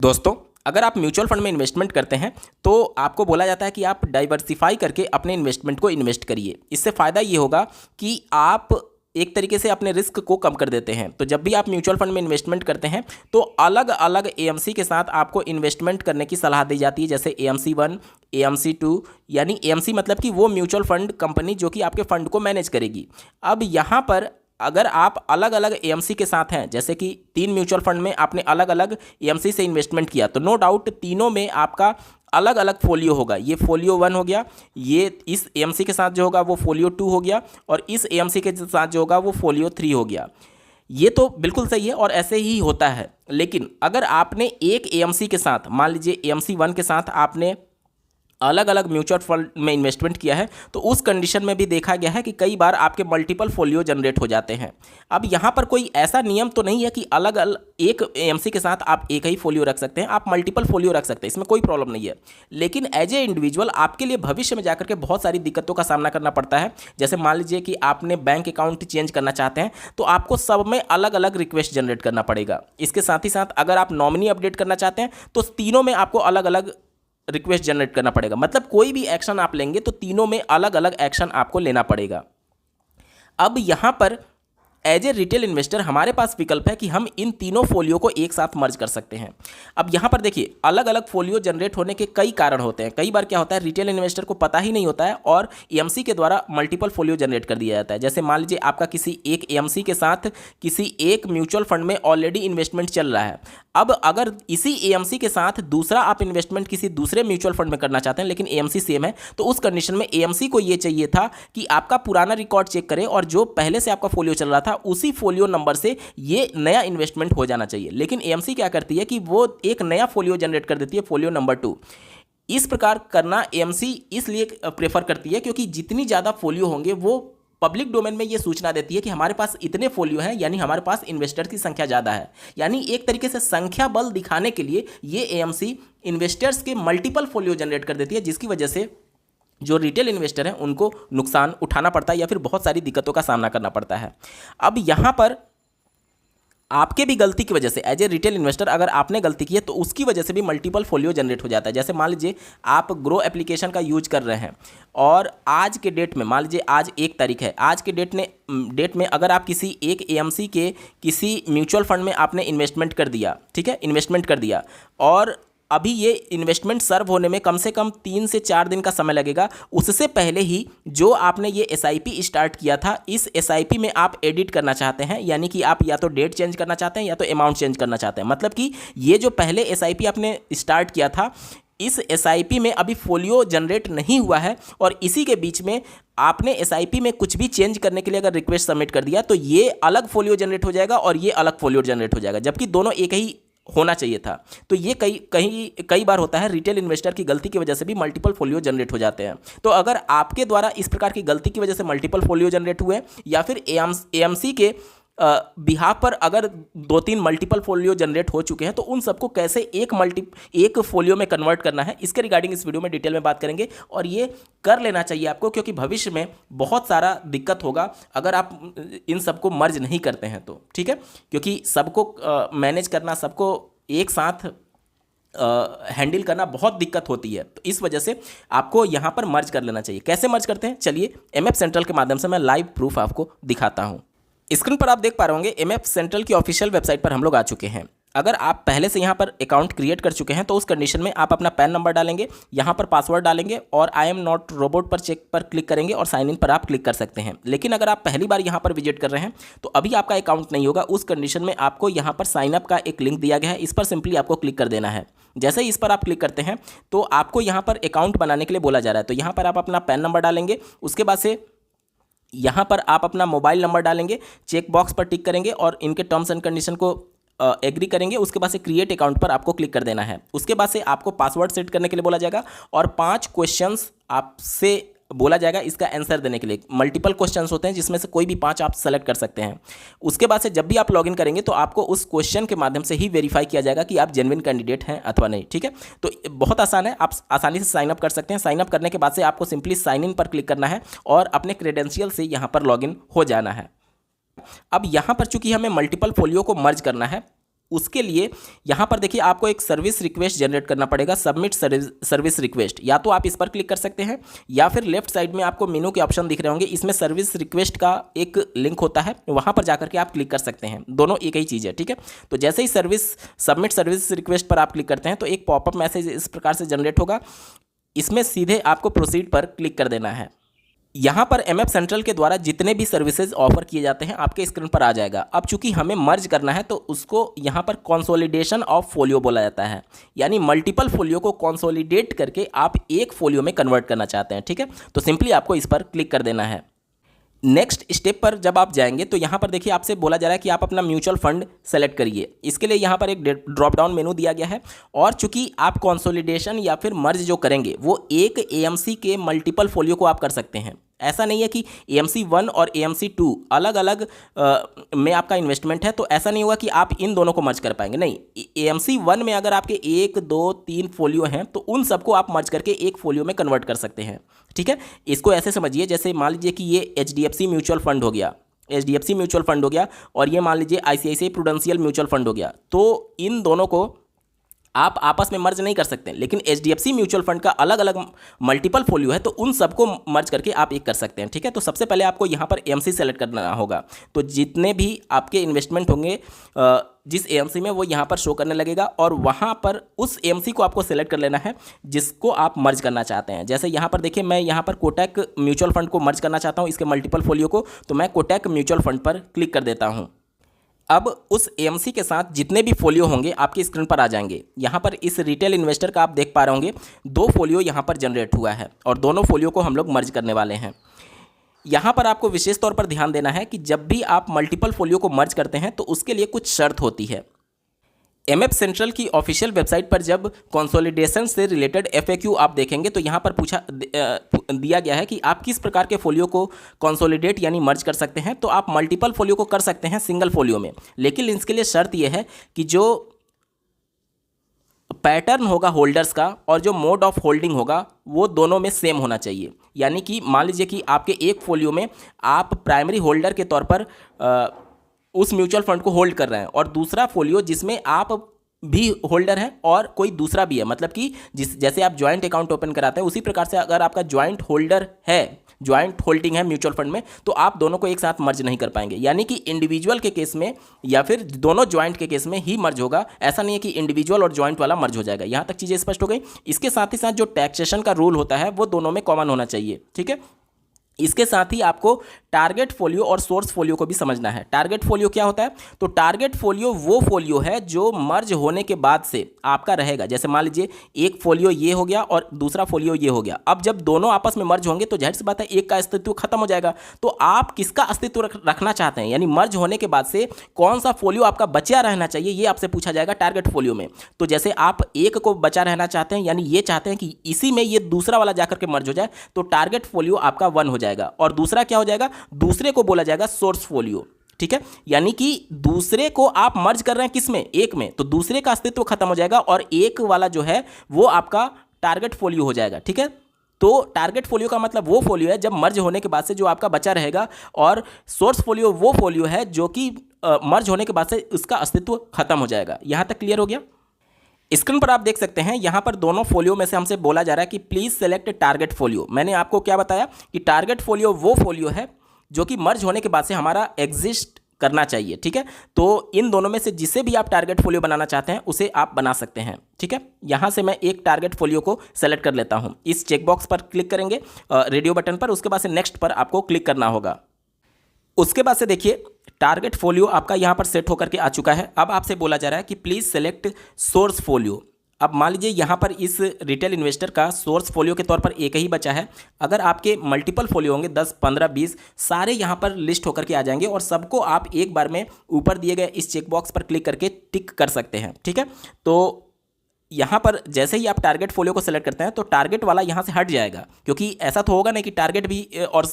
दोस्तों, अगर आप म्यूचुअल फंड में इन्वेस्टमेंट करते हैं तो आपको बोला जाता है कि आप डाइवर्सिफाई करके अपने इन्वेस्टमेंट को इन्वेस्ट करिए। इससे फ़ायदा ये होगा कि आप एक तरीके से अपने रिस्क को कम कर देते हैं। तो जब भी आप म्यूचुअल फंड में इन्वेस्टमेंट करते हैं तो अलग अलग एएमसी के साथ आपको इन्वेस्टमेंट करने की सलाह दी जाती है, जैसे एएमसी 1, एएमसी 2। यानी एएमसी मतलब कि वो म्यूचुअल फंड कंपनी जो कि आपके फंड को मैनेज करेगी। अब यहाँ पर अगर आप अलग अलग एएमसी के साथ हैं, जैसे कि 3 म्यूचुअल फंड में आपने अलग अलग एएमसी से इन्वेस्टमेंट किया, तो नो डाउट तीनों में आपका अलग अलग फोलियो होगा। ये फोलियो 1 हो गया, ये इस एएमसी के साथ जो होगा वो फोलियो 2 हो गया, और इस एएमसी के साथ जो होगा वो फोलियो 3 हो गया। ये तो बिल्कुल सही है और ऐसे ही होता है। लेकिन अगर आपने एक एएमसी के साथ, मान लीजिए एएमसी 1 के साथ आपने अलग अलग म्यूचुअल फंड में इन्वेस्टमेंट किया है, तो उस कंडीशन में भी देखा गया है कि कई बार आपके मल्टीपल फोलियो जनरेट हो जाते हैं। अब यहाँ पर कोई ऐसा नियम तो नहीं है कि अलग अलग एक एएमसी के साथ आप एक ही फोलियो रख सकते हैं, आप मल्टीपल फोलियो रख सकते हैं, इसमें कोई प्रॉब्लम नहीं है। लेकिन एज ए इंडिविजुअल आपके लिए भविष्य में जाकर के बहुत सारी दिक्कतों का सामना करना पड़ता है। जैसे मान लीजिए कि आपने बैंक अकाउंट चेंज करना चाहते हैं, तो आपको सब में अलग अलग रिक्वेस्ट जनरेट करना पड़ेगा। इसके साथ ही साथ अगर आप नॉमिनी अपडेट करना चाहते हैं तो तीनों में आपको अलग अलग रिक्वेस्ट जनरेट करना पड़ेगा। मतलब कोई भी एक्शन आप लेंगे तो तीनों में अलग अलग एक्शन आपको लेना पड़ेगा। अब यहां पर एज ए रिटेल इन्वेस्टर हमारे पास विकल्प है कि हम इन तीनों फोलियो को एक साथ मर्ज कर सकते हैं। अब यहाँ पर देखिए, अलग अलग फोलियो जनरेट होने के कई कारण होते हैं। कई बार क्या होता है, रिटेल इन्वेस्टर को पता ही नहीं होता है और एएमसी के द्वारा मल्टीपल फोलियो जनरेट कर दिया जाता है। जैसे मान लीजिए आपका किसी एक एएमसी के साथ किसी एक म्यूचुअल फंड में ऑलरेडी इन्वेस्टमेंट चल रहा है। अब अगर इसी एएमसी के साथ दूसरा आप इन्वेस्टमेंट किसी दूसरे म्यूचुअल फंड में करना चाहते हैं, लेकिन एएमसी सेम है, तो उस कंडीशन में एएमसी को ये चाहिए था कि आपका पुराना रिकॉर्ड चेक करे और जो पहले से आपका फोलियो चल रहा था उसी फोलियो नंबर से ये नया इन्वेस्टमेंट हो जाना चाहिए। लेकिन एएमसी क्या करती है कि वो एक नया फोलियो जनरेट कर देती है, फोलियो नंबर 2। इस प्रकार करना एएमसी इसलिए प्रेफर करती है क्योंकि जितनी ज़्यादा फोलियो होंगे वो पब्लिक डोमेन में ये सूचना देती है कि हमारे पास इतने फोलियो हैं, यानी हमारे पास इन्वेस्टर की संख्या ज़्यादा है। यानी एक तरीके से संख्या बल दिखाने के लिए ये एएमसी इन्वेस्टर्स के मल्टीपल फोलियो जनरेट कर देती है, जिसकी वजह से जो रिटेल इन्वेस्टर हैं उनको नुकसान उठाना पड़ता है या फिर बहुत सारी दिक्कतों का सामना करना पड़ता है। अब यहाँ पर आपके भी गलती की वजह से एज ए रिटेल इन्वेस्टर अगर आपने गलती की है तो उसकी वजह से भी मल्टीपल फोलियो जनरेट हो जाता है। जैसे मान लीजिए आप ग्रो एप्लीकेशन का यूज कर रहे हैं और आज के डेट में, मान लीजिए आज 1 तारीख है, आज के डेट में अगर आप किसी एक एएमसी के किसी म्यूचुअल फंड में आपने इन्वेस्टमेंट कर दिया, ठीक है, इन्वेस्टमेंट कर दिया, और अभी ये इन्वेस्टमेंट सर्व होने में कम से कम 3 से 4 दिन का समय लगेगा। उससे पहले ही जो आपने ये एसआईपी स्टार्ट किया था, इस एसआईपी में आप एडिट करना चाहते हैं, यानी कि आप या तो डेट चेंज करना चाहते हैं या तो अमाउंट चेंज करना चाहते हैं। मतलब कि ये जो पहले एसआईपी आपने स्टार्ट किया था, इस एसआईपी में अभी फोलियो जनरेट नहीं हुआ है और इसी के बीच में आपने एसआईपी में कुछ भी चेंज करने के लिए अगर रिक्वेस्ट सबमिट कर दिया तो ये अलग फोलियो जनरेट हो जाएगा और ये अलग फोलियो जनरेट हो जाएगा, जबकि दोनों एक ही होना चाहिए था। तो ये कई बार होता है, रिटेल इन्वेस्टर की गलती की वजह से भी मल्टीपल फोलियो जनरेट हो जाते हैं। तो अगर आपके द्वारा इस प्रकार की गलती की वजह से मल्टीपल फोलियो जनरेट हुए या फिर एएमसी के बिहाफ पर अगर 2-3 मल्टीपल फोलियो जनरेट हो चुके हैं तो उन सबको कैसे एक फोलियो में कन्वर्ट करना है, इसके रिगार्डिंग इस वीडियो में डिटेल में बात करेंगे। और ये कर लेना चाहिए आपको, क्योंकि भविष्य में बहुत सारा दिक्कत होगा अगर आप इन सबको मर्ज नहीं करते हैं तो, ठीक है। क्योंकि सबको मैनेज करना, सबको एक साथ हैंडल करना बहुत दिक्कत होती है, तो इस वजह से आपको यहाँ पर मर्ज कर लेना चाहिए। कैसे मर्ज करते हैं, चलिए एमएफ सेंट्रल के माध्यम से मैं लाइव प्रूफ आपको दिखाता हूँ। स्क्रीन पर आप देख पा रहे होंगे एमएफ सेंट्रल की ऑफिशियल वेबसाइट पर हम लोग आ चुके हैं। अगर आप पहले से यहाँ पर अकाउंट क्रिएट कर चुके हैं तो उस कंडीशन में आप अपना पैन नंबर डालेंगे, यहाँ पर पासवर्ड डालेंगे और आई एम नॉट रोबोट पर चेक पर क्लिक करेंगे और साइन इन पर आप क्लिक कर सकते हैं। लेकिन अगर आप पहली बार यहाँ पर विजिट कर रहे हैं तो अभी आपका अकाउंट नहीं होगा, उस कंडीशन में आपको यहाँ पर साइन अप का एक लिंक दिया गया है, इस पर सिंपली आपको क्लिक कर देना है। जैसे ही इस पर आप क्लिक करते हैं तो आपको यहाँ पर अकाउंट बनाने के लिए बोला जा रहा है। तो यहाँ पर आप अपना पैन नंबर डालेंगे, उसके बाद से यहाँ पर आप अपना मोबाइल नंबर डालेंगे, चेक बॉक्स पर टिक करेंगे और इनके टर्म्स एंड कंडीशन को एग्री करेंगे। उसके बाद से क्रिएट अकाउंट पर आपको क्लिक कर देना है। उसके बाद से आपको पासवर्ड सेट करने के लिए बोला जाएगा और 5 क्वेश्चंस आपसे बोला जाएगा इसका आंसर देने के लिए। मल्टीपल क्वेश्चंस होते हैं जिसमें से कोई भी 5 आप सेलेक्ट कर सकते हैं। उसके बाद से जब भी आप लॉगिन करेंगे तो आपको उस क्वेश्चन के माध्यम से ही वेरीफाई किया जाएगा कि आप जेन्युइन कैंडिडेट हैं अथवा नहीं, ठीक है। तो बहुत आसान है, आप आसानी से साइन अप कर सकते हैं। साइन अप करने के बाद से आपको सिंपली साइन इन पर क्लिक करना है और अपने क्रेडेंशियल से यहाँ पर लॉगिन हो जाना है। अब यहाँ पर चूंकि हमें मल्टीपल फोलियो को मर्ज करना है उसके लिए यहाँ पर देखिए आपको एक सर्विस रिक्वेस्ट जनरेट करना पड़ेगा, सबमिट सर्विस रिक्वेस्ट। या तो आप इस पर क्लिक कर सकते हैं या फिर लेफ्ट साइड में आपको मेनू के ऑप्शन दिख रहे होंगे, इसमें सर्विस रिक्वेस्ट का एक लिंक होता है, वहाँ पर जाकर के आप क्लिक कर सकते हैं। दोनों एक ही चीज़ है, ठीक है। तो जैसे ही सबमिट सर्विस रिक्वेस्ट पर आप क्लिक करते हैं तो एक पॉपअप मैसेज इस प्रकार से जनरेट होगा, इसमें सीधे आपको प्रोसीड पर क्लिक कर देना है। यहाँ पर एमएफ सेंट्रल के द्वारा जितने भी सर्विसेज ऑफर किए जाते हैं आपके स्क्रीन पर आ जाएगा। अब चूंकि हमें मर्ज करना है तो उसको यहाँ पर कंसोलिडेशन ऑफ फोलियो बोला जाता है, यानी मल्टीपल फोलियो को कंसोलिडेट करके आप एक फोलियो में कन्वर्ट करना चाहते हैं, ठीक है। तो सिंपली आपको इस पर क्लिक कर देना है। नेक्स्ट स्टेप पर जब आप जाएंगे तो यहाँ पर देखिए आपसे बोला जा रहा है कि आप अपना म्यूचुअल फंड सेलेक्ट करिए। इसके लिए यहाँ पर एक ड्रॉप डाउन मेनू दिया गया है, और चूंकि आप कंसोलिडेशन या फिर मर्ज जो करेंगे वो एक एएमसी के मल्टीपल फोलियो को आप कर सकते हैं। ऐसा नहीं है कि AMC 1 और AMC 2 अलग अलग में आपका इन्वेस्टमेंट है तो ऐसा नहीं होगा कि आप इन दोनों को मर्ज कर पाएंगे। नहीं, AMC 1 में अगर आपके 1 2 3 फोलियो हैं तो उन सबको आप मर्ज करके एक फोलियो में कन्वर्ट कर सकते हैं, ठीक है। इसको ऐसे समझिए, जैसे मान लीजिए कि ये HDFC म्यूचुअल फंड हो गया, HDFC म्यूचुअल फंड हो गया, और ये मान लीजिए ICICI प्रूडेंशियल म्यूचुअल फंड हो गया। तो इन दोनों को आप आपस में मर्ज नहीं कर सकते, लेकिन HDFC म्यूचुअल फंड का अलग अलग मल्टीपल फोलियो है तो उन सबको मर्ज करके आप एक कर सकते हैं, ठीक है। तो सबसे पहले आपको यहाँ पर AMC सेलेक्ट करना होगा। तो जितने भी आपके इन्वेस्टमेंट होंगे जिस AMC में वो यहाँ पर शो करने लगेगा, और वहाँ पर उस AMC को आपको सेलेक्ट कर लेना है जिसको आप मर्ज करना चाहते हैं। जैसे यहाँ पर देखिए मैं यहाँ पर कोटक म्यूचुअल फंड को मर्ज करना चाहता हूँ, इसके मल्टीपल फोलियो को, तो मैं कोटक म्यूचुअल फंड पर क्लिक कर देता हूँ। अब उस AMC के साथ जितने भी फोलियो होंगे आपकी स्क्रीन पर आ जाएंगे। यहाँ पर इस रिटेल इन्वेस्टर का आप देख पा रहे होंगे 2 फोलियो यहाँ पर जनरेट हुआ है, और दोनों फोलियो को हम लोग मर्ज करने वाले हैं। यहाँ पर आपको विशेष तौर पर ध्यान देना है कि जब भी आप मल्टीपल फोलियो को मर्ज करते हैं तो उसके लिए कुछ शर्त होती है। एमएफ सेंट्रल की ऑफिशियल वेबसाइट पर जब कंसोलिडेशन से रिलेटेड FAQ आप देखेंगे तो यहाँ पर दिया गया है कि आप किस प्रकार के फोलियो को कंसोलिडेट यानी मर्ज कर सकते हैं। तो आप मल्टीपल फोलियो को कर सकते हैं सिंगल फोलियो में, लेकिन इसके लिए शर्त यह है कि जो पैटर्न होगा होल्डर्स का और जो मोड ऑफ होल्डिंग होगा वो दोनों में सेम होना चाहिए। यानी कि मान लीजिए कि आपके एक फोलियो में आप प्राइमरी होल्डर के तौर पर उस म्यूचुअल फंड को होल्ड कर रहे हैं, और दूसरा फोलियो जिसमें आप भी होल्डर हैं और कोई दूसरा भी है, मतलब कि जैसे आप ज्वाइंट अकाउंट ओपन कराते हैं उसी प्रकार से अगर आपका ज्वाइंट होल्डर है, ज्वाइंट होल्डिंग है म्यूचुअल फंड में, तो आप दोनों को एक साथ मर्ज नहीं कर पाएंगे। यानी कि इंडिविजुअल के केस में या फिर दोनों ज्वाइंट के केस में ही मर्ज होगा, ऐसा नहीं है कि इंडिविजुअल और ज्वाइंट वाला मर्ज हो जाएगा। यहाँ तक चीज़ें स्पष्ट हो गई। इसके साथ ही साथ जो टैक्सेशन का रूल होता है वो दोनों में कॉमन होना चाहिए, ठीक है। इसके साथ ही आपको टारगेट फोलियो और सोर्स फोलियो को भी समझना है। टारगेट फोलियो क्या होता है? तो टारगेट फोलियो वो फोलियो है जो मर्ज होने के बाद से आपका रहेगा। जैसे मान लीजिए एक फोलियो ये हो गया और दूसरा फोलियो ये हो गया। अब जब दोनों आपस में मर्ज होंगे तो जाहिर सी बात है एक का अस्तित्व खत्म हो जाएगा। तो आप किसका अस्तित्व रखना चाहते हैं, यानी मर्ज होने के बाद से कौन सा फोलियो आपका बचा रहना चाहिए, ये आपसे पूछा जाएगा टारगेट फोलियो में। तो जैसे आप एक को बचा रहना चाहते हैं, यानी ये चाहते हैं कि इसी में ये दूसरा वाला जाकर के मर्ज हो जाए, तो टारगेट फोलियो आपका 1 हो जाएगा। और दूसरा क्या हो जाएगा? दूसरे को बोला जाएगा सोर्स फोलियो, ठीक है। यानी कि दूसरे को आप मर्ज कर रहे हैं किस में? एक में, तो दूसरे का अस्तित्व खत्म हो जाएगा और एक वाला जो है वो आपका टारगेट फोलियो हो जाएगा, ठीक है। तो टारगेट फोलियो का मतलब वो फोलियो है जब मर्ज होने के बाद से जो आपका बचा रहेगा, और सोर्स फोलियो वो फोलियो है जो कि मर्ज होने के बाद से उसका अस्तित्व खत्म हो जाएगा। यहां तक क्लियर हो गया? स्क्रीन पर आप देख सकते हैं यहाँ पर दोनों फोलियो में से हमसे बोला जा रहा है कि प्लीज सेलेक्ट टारगेट फोलियो। मैंने आपको क्या बताया कि टारगेट फोलियो वो फोलियो है जो कि मर्ज होने के बाद से हमारा एग्जिस्ट करना चाहिए, ठीक है। तो इन दोनों में से जिसे भी आप टारगेट फोलियो बनाना चाहते हैं उसे आप बना सकते हैं, ठीक है। यहाँ से मैं एक टारगेट फोलियो को सेलेक्ट कर लेता हूँ। इस चेकबॉक्स पर क्लिक करेंगे रेडियो बटन पर, उसके बाद से नेक्स्ट पर आपको क्लिक करना होगा। उसके बाद से देखिए टारगेट फोलियो आपका यहाँ पर सेट होकर के आ चुका है। अब आपसे बोला जा रहा है कि प्लीज सेलेक्ट सोर्स फोलियो। अब मान लीजिए यहाँ पर इस रिटेल इन्वेस्टर का सोर्स फोलियो के तौर पर एक ही बचा है। अगर आपके मल्टीपल फोलियो होंगे 10, 15, 20 सारे यहाँ पर लिस्ट होकर के आ जाएंगे, और सबको आप एक बार में ऊपर दिए गए इस चेकबॉक्स पर क्लिक करके टिक कर सकते हैं, ठीक है। तो यहाँ पर जैसे ही आप टारगेट फोलियो को सेलेक्ट करते हैं तो टारगेट वाला यहाँ से हट जाएगा, क्योंकि ऐसा तो होगा नहीं कि टारगेट भी और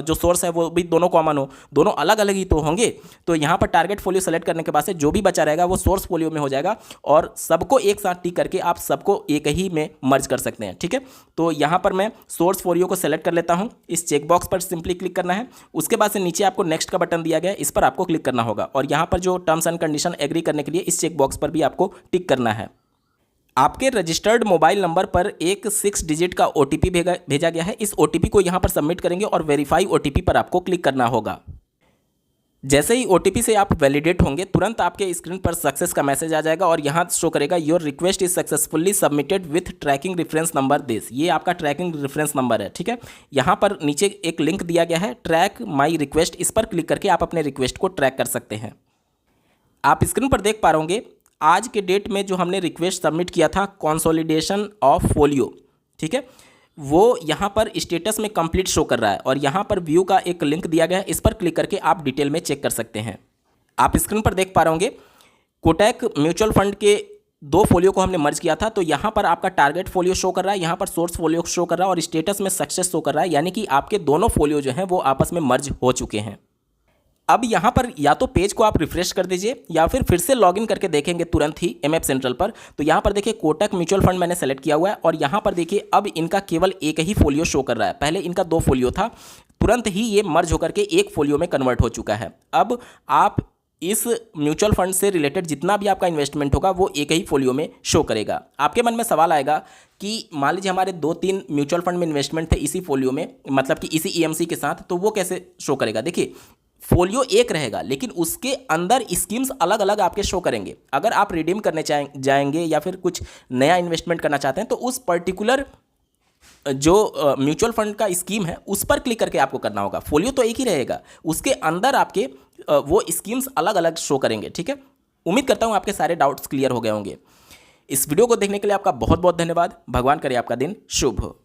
जो सोर्स है वो भी दोनों कॉमन हो, दोनों अलग अलग ही तो होंगे। तो यहाँ पर टारगेट फोलियो सेलेक्ट करने के बाद से जो भी बचा रहेगा वो सोर्स फोलियो में हो जाएगा और सबको एक साथ टिक करके आप सबको एक ही में मर्ज कर सकते हैं। ठीक है, तो यहाँ पर मैं सोर्स फोलियो को सेलेक्ट कर लेता हूँ। इस चेकबॉक्स पर सिंपली क्लिक करना है। उसके बाद से नीचे आपको नेक्स्ट का बटन दिया गया है, इस पर आपको क्लिक करना होगा और यहाँ पर जो टर्म्स एंड कंडीशन एग्री करने के लिए इस चेकबॉक्स पर भी आपको टिक करना है। आपके रजिस्टर्ड मोबाइल नंबर पर एक 6 डिजिट का OTP भेजा गया है। इस OTP को यहाँ पर सबमिट करेंगे और वेरीफाई OTP पर आपको क्लिक करना होगा। जैसे ही OTP से आप वैलिडेट होंगे तुरंत आपके स्क्रीन पर सक्सेस का मैसेज आ जाएगा और यहाँ शो करेगा your request is successfully submitted with tracking reference number this. ये आपका ट्रैकिंग रेफरेंस नंबर है। ठीक है, यहाँ पर नीचे एक लिंक दिया गया है ट्रैक माई रिक्वेस्ट, इस पर क्लिक करके आप अपने रिक्वेस्ट को ट्रैक कर सकते हैं। आप स्क्रीन पर देख पा रहे होंगे आज के डेट में जो हमने रिक्वेस्ट सबमिट किया था कंसोलिडेशन ऑफ फोलियो, ठीक है, वो यहाँ पर स्टेटस में कंप्लीट शो कर रहा है और यहाँ पर व्यू का एक लिंक दिया गया है, इस पर क्लिक करके आप डिटेल में चेक कर सकते हैं। आप स्क्रीन पर देख पा रहे होंगे कोटक म्यूचुअल फंड के 2 फोलियो को हमने मर्ज किया था, तो यहाँ पर आपका टारगेट फोलियो शो कर रहा है, यहाँ पर सोर्स फोलियो शो कर रहा है और स्टेटस में सक्सेस शो कर रहा है, यानी कि आपके दोनों फोलियो जो हैं वो आपस में मर्ज हो चुके हैं। अब यहाँ पर या तो पेज को आप रिफ्रेश कर दीजिए या फिर से लॉगिन करके देखेंगे तुरंत ही MF सेंट्रल पर, तो यहाँ पर देखिए कोटक म्यूचुअल फंड मैंने सेलेक्ट किया हुआ है और यहाँ पर देखिए अब इनका केवल एक ही फोलियो शो कर रहा है। पहले इनका 2 फोलियो था, तुरंत ही ये मर्ज होकर के एक फोलियो में कन्वर्ट हो चुका है। अब आप इस म्यूचुअल फंड से रिलेटेड जितना भी आपका इन्वेस्टमेंट होगा वो एक ही फोलियो में शो करेगा। आपके मन में सवाल आएगा कि मान लीजिए हमारे 2-3 म्यूचुअल फंड में इन्वेस्टमेंट थे इसी फोलियो में, मतलब कि इसी EMC के साथ, तो वो कैसे शो करेगा। देखिए फोलियो एक रहेगा लेकिन उसके अंदर स्कीम्स अलग अलग आपके शो करेंगे। अगर आप रिडीम करने जाएंगे या फिर कुछ नया इन्वेस्टमेंट करना चाहते हैं तो उस पर्टिकुलर जो म्यूचुअल फंड का स्कीम है उस पर क्लिक करके आपको करना होगा। फोलियो तो एक ही रहेगा, उसके अंदर आपके वो स्कीम्स अलग अलग शो करेंगे। ठीक है, उम्मीद करता हूँ आपके सारे डाउट्स क्लियर हो गए होंगे। इस वीडियो को देखने के लिए आपका बहुत बहुत धन्यवाद। भगवान करे आपका दिन शुभ हो।